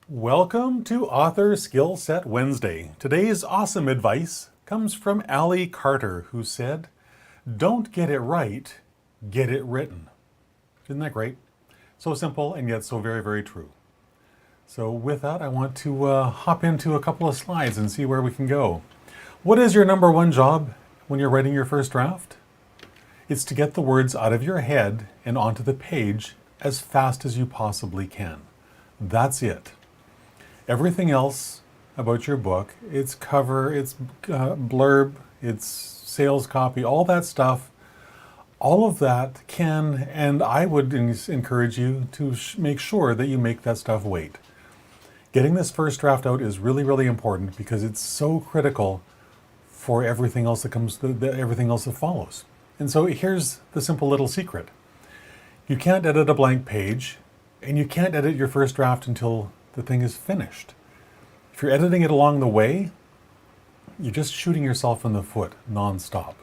Welcome to Author Skill Set Wednesday. Today's awesome advice comes from Allie Carter, who said, "Don't get it right, get it written." Isn't that great? So simple and yet so very, very true. So with that, I want to hop into a couple of slides and see where we can go. What is your number one job when you're writing your first draft? It's to get the words out of your head and onto the page as fast as you possibly can. That's it. Everything else about your book, its cover, its blurb, its sales copy, all that stuff, all of that can, and I would encourage you to make sure that you make that stuff wait. Getting this first draft out is really, really important because it's so critical for everything else that comes, everything else that follows. And so here's the simple little secret. You can't edit a blank page, and you can't edit your first draft until the thing is finished. If you're editing it along the way, you're just shooting yourself in the foot nonstop.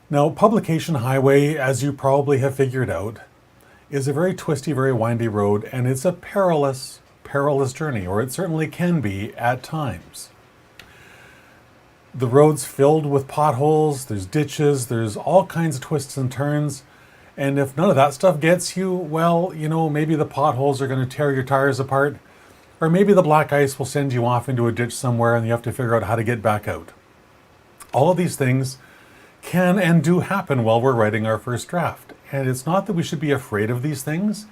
Now, publication highway, as you probably have figured out, is a very twisty, very windy road, and it's a perilous, perilous journey, or it certainly can be at times. The road's filled with potholes, there's ditches, there's all kinds of twists and turns. And if none of that stuff gets you, well, maybe the potholes are going to tear your tires apart, or maybe the black ice will send you off into a ditch somewhere and you have to figure out how to get back out. All of these things can and do happen while we're writing our first draft. And it's not that we should be afraid of these things,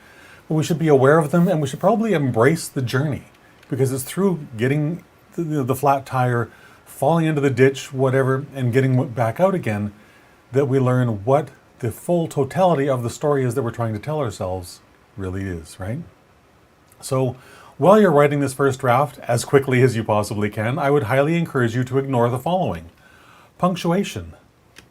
but we should be aware of them and we should probably embrace the journey, because it's through getting the flat tire, falling into the ditch, whatever, and getting back out again that we learn what the full totality of the story is that we're trying to tell ourselves really is, right? So while you're writing this first draft as quickly as you possibly can, I would highly encourage you to ignore the following: punctuation,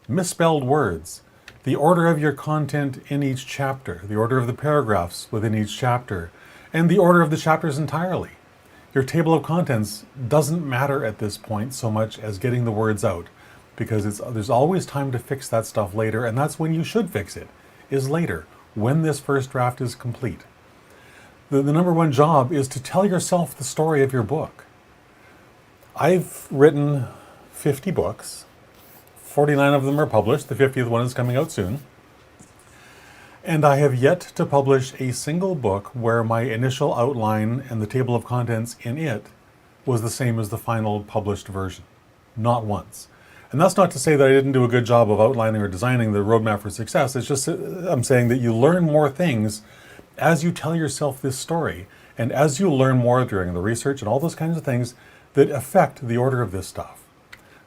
misspelled words, the order of your content in each chapter, the order of the paragraphs within each chapter, and the order of the chapters entirely. Your table of contents doesn't matter at this point so much as getting the words out, because there's always time to fix that stuff later, and that's when you should fix it, is later, when this first draft is complete. The number one job is to tell yourself the story of your book. I've written 50 books. 49 of them are published. The 50th one is coming out soon. And I have yet to publish a single book where my initial outline and the table of contents in it was the same as the final published version. Not once. And that's not to say that I didn't do a good job of outlining or designing the roadmap for success. It's just I'm saying that you learn more things as you tell yourself this story, and as you learn more during the research and all those kinds of things that affect the order of this stuff.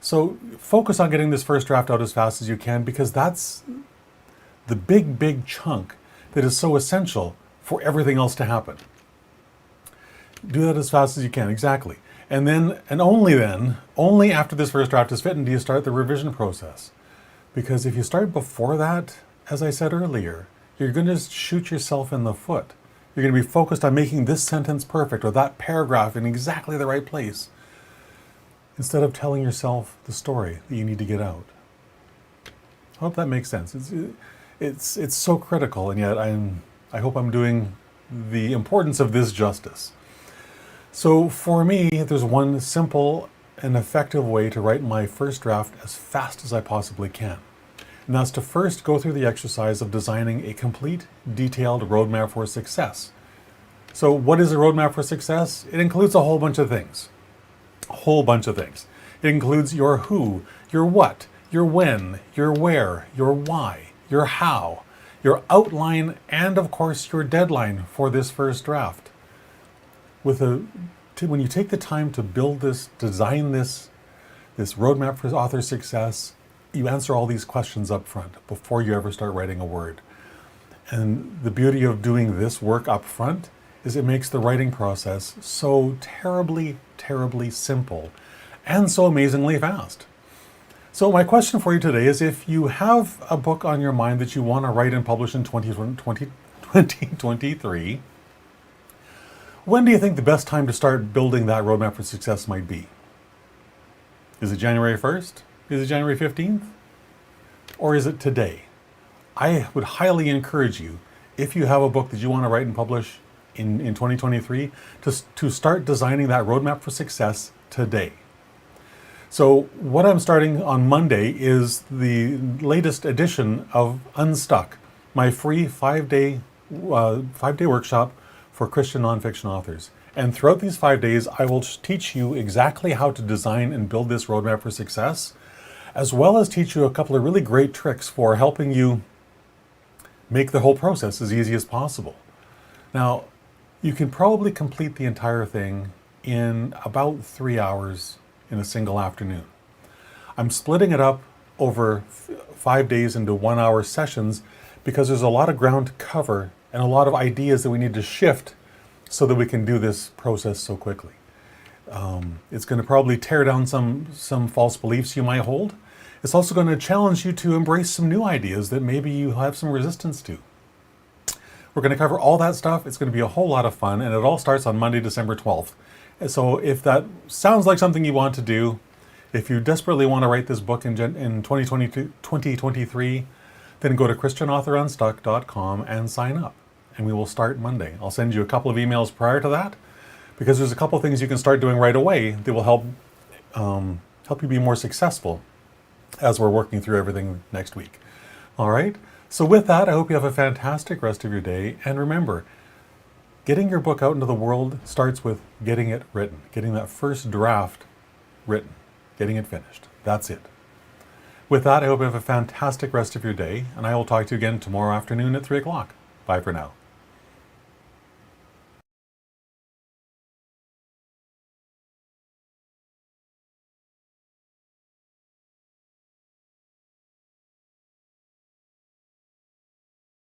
So focus on getting this first draft out as fast as you can, because that's the big, big chunk that is so essential for everything else to happen. Do that as fast as you can, exactly. And then, and only then, only after this first draft is written do you start the revision process. Because if you start before that, as I said earlier, you're going to shoot yourself in the foot. You're going to be focused on making this sentence perfect or that paragraph in exactly the right place, instead of telling yourself the story that you need to get out. I hope that makes sense. It's so critical, and yet I hope I'm doing the importance of this justice. So for me, there's one simple and effective way to write my first draft as fast as I possibly can. And that's to first go through the exercise of designing a complete, detailed roadmap for success. So what is a roadmap for success? It includes a whole bunch of things. A whole bunch of things. It includes your who, your what, your when, your where, your why, your how, your outline, and of course your deadline for this first draft. When you take the time to build this, design this roadmap for author success, you answer all these questions up front before you ever start writing a word. And the beauty of doing this work up front is it makes the writing process so terribly, terribly simple and so amazingly fast. So my question for you today is, if you have a book on your mind that you want to write and publish in 2023, when do you think the best time to start building that roadmap for success might be? Is it January 1st? Is it January 15th? Or is it today? I would highly encourage you, if you have a book that you want to write and publish, in 2023 to start designing that roadmap for success today. So what I'm starting on Monday is the latest edition of Unstuck, my free 5-day workshop for Christian nonfiction authors. And throughout these 5 days, I will teach you exactly how to design and build this roadmap for success, as well as teach you a couple of really great tricks for helping you make the whole process as easy as possible. Now, you can probably complete the entire thing in about 3 hours in a single afternoon. I'm splitting it up over 5 days into 1-hour sessions because there's a lot of ground to cover and a lot of ideas that we need to shift so that we can do this process so quickly. It's going to probably tear down some false beliefs you might hold. It's also going to challenge you to embrace some new ideas that maybe you have some resistance to. We're going to cover all that stuff. It's going to be a whole lot of fun, and it all starts on Monday, December 12th. And so if that sounds like something you want to do, if you desperately want to write this book in 2023, then go to christianauthorunstuck.com and sign up. And we will start Monday. I'll send you a couple of emails prior to that, because there's a couple of things you can start doing right away that will help you be more successful as we're working through everything next week. All right? So with that, I hope you have a fantastic rest of your day. And remember, getting your book out into the world starts with getting it written, getting that first draft written, getting it finished. That's it. With that, I hope you have a fantastic rest of your day, and I will talk to you again tomorrow afternoon at 3 o'clock. Bye for now.